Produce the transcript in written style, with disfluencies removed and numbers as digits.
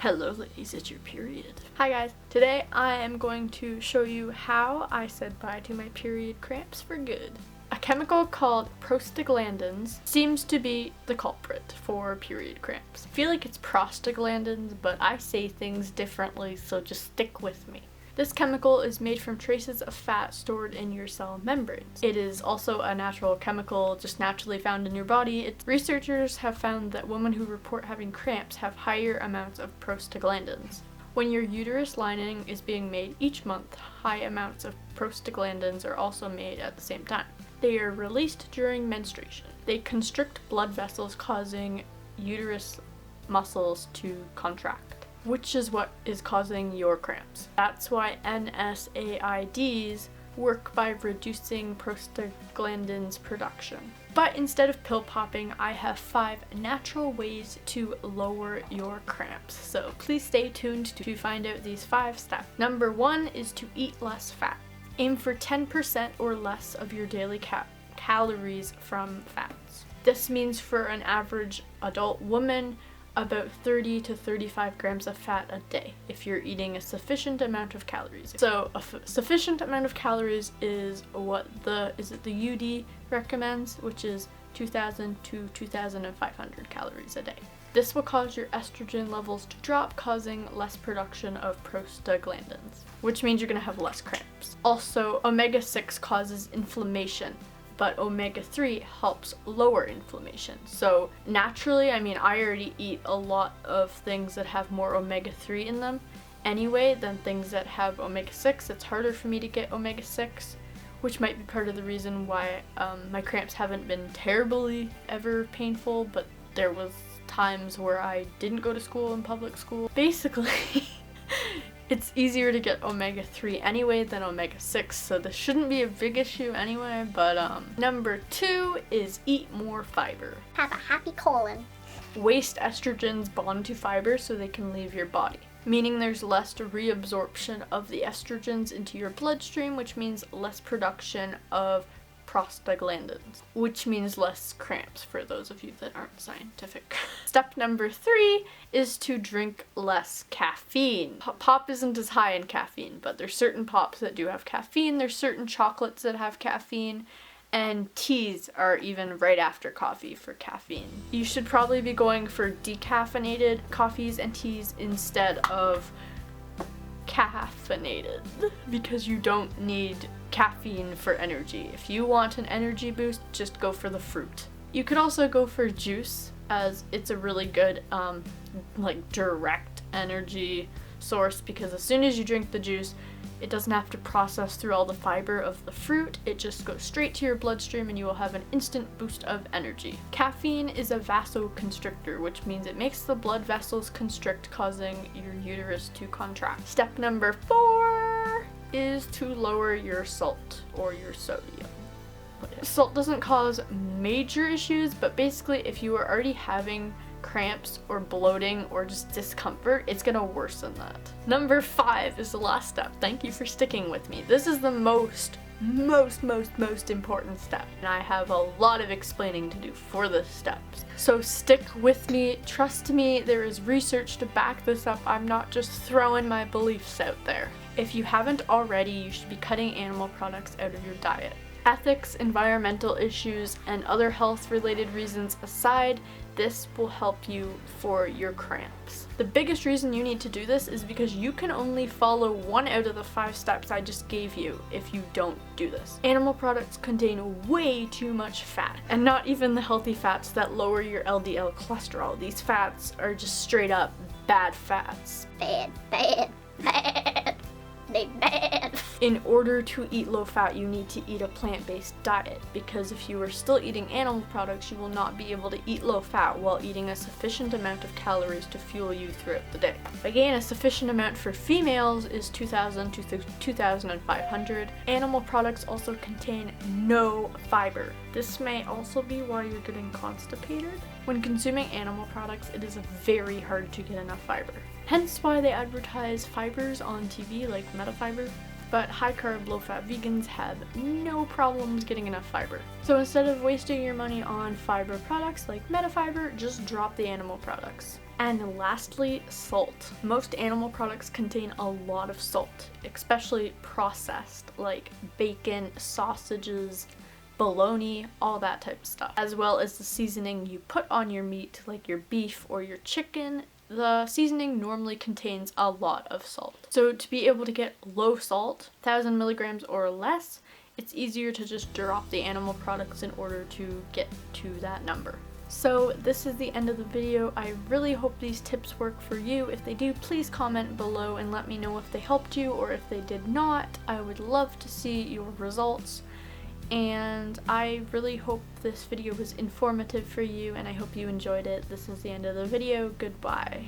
Hello ladies, it's your period. Hi guys, today I am going to show you how I said bye to my period cramps for good. A chemical called prostaglandins seems to be the culprit for period cramps. I feel like it's prostaglandins, but I say things differently, so just stick with me. This chemical is made from traces of fat stored in your cell membranes. It is also a natural chemical just naturally found in your body. Researchers have found that women who report having cramps have higher amounts of prostaglandins. When your uterus lining is being made each month, high amounts of prostaglandins are also made at the same time. They are released during menstruation. They constrict blood vessels, causing uterus muscles to contract, which is what is causing your cramps. That's why NSAIDs work by reducing prostaglandins production. But instead of pill popping, I have 5 natural ways to lower your cramps. So please stay tuned to find out these 5 steps. Number 1 is to eat less fat. Aim for 10% or less of your daily calories from fats. This means for an average adult woman, about 30 to 35 grams of fat a day if you're eating a sufficient amount of calories. So a sufficient amount of calories is what the UD recommends, which is 2,000 to 2,500 calories a day. This will cause your estrogen levels to drop, causing less production of prostaglandins, which means you're going to have less cramps. Also, omega-6 causes inflammation, but omega-3 helps lower inflammation. So naturally, I already eat a lot of things that have more omega-3 in them anyway than things that have omega-6. It's harder for me to get omega-6, which might be part of the reason why my cramps haven't been terribly ever painful, but there was times where I didn't go to school in public school. Basically, it's easier to get omega-3 anyway than omega-6, so this shouldn't be a big issue anyway, but Number 2 is eat more fiber. Have a happy colon. Waste estrogens bond to fiber so they can leave your body, meaning there's less reabsorption of the estrogens into your bloodstream, which means less production of prostaglandins, which means less cramps for those of you that aren't scientific. Step number 3 is to drink less caffeine. Pop isn't as high in caffeine, but there's certain pops that do have caffeine, there's certain chocolates that have caffeine, and teas are even right after coffee for caffeine. You should probably be going for decaffeinated coffees and teas instead of caffeinated, because you don't need caffeine for energy. If you want an energy boost, just go for the fruit. You could also go for juice, as it's a really good direct energy source, because as soon as you drink the juice, it doesn't have to process through all the fiber of the fruit. It just goes straight to your bloodstream and you will have an instant boost of energy. Caffeine is a vasoconstrictor, which means it makes the blood vessels constrict, causing your uterus to contract. Step number 4 is to lower your salt or your sodium. Salt doesn't cause major issues, but basically if you are already having cramps or bloating or just discomfort, it's gonna worsen that. Number 5 is the last step. Thank you for sticking with me. This is the most important step, and I have a lot of explaining to do for the steps. So stick with me, trust me, there is research to back this up. I'm not just throwing my beliefs out there. If you haven't already, you should be cutting animal products out of your diet. Ethics, environmental issues, and other health-related reasons aside, this will help you for your cramps. The biggest reason you need to do this is because you can only follow 1 out of the 5 steps I just gave you if you don't do this. Animal products contain way too much fat, and not even the healthy fats that lower your LDL cholesterol. These fats are just straight up bad fats. Bad. They bad. In order to eat low fat, you need to eat a plant-based diet, because if you are still eating animal products, you will not be able to eat low fat while eating a sufficient amount of calories to fuel you throughout the day. Again, a sufficient amount for females is 2,000 to 2,500. Animal products also contain no fiber. This may also be why you're getting constipated. When consuming animal products, it is very hard to get enough fiber. Hence why they advertise fibers on TV like Metafiber. but high carb, low fat vegans have no problems getting enough fiber. So instead of wasting your money on fiber products like Metafiber, just drop the animal products. And lastly, salt. Most animal products contain a lot of salt, especially processed, like bacon, sausages, bologna, all that type of stuff. As well as the seasoning you put on your meat, like your beef or your chicken. The seasoning normally contains a lot of salt. So to be able to get low salt, 1,000 milligrams or less, it's easier to just drop the animal products in order to get to that number. So this is the end of the video. I really hope these tips work for you. If they do, please comment below and let me know if they helped you or if they did not. I would love to see your results. And I really hope this video was informative for you and I hope you enjoyed it. This is the end of the video. Goodbye.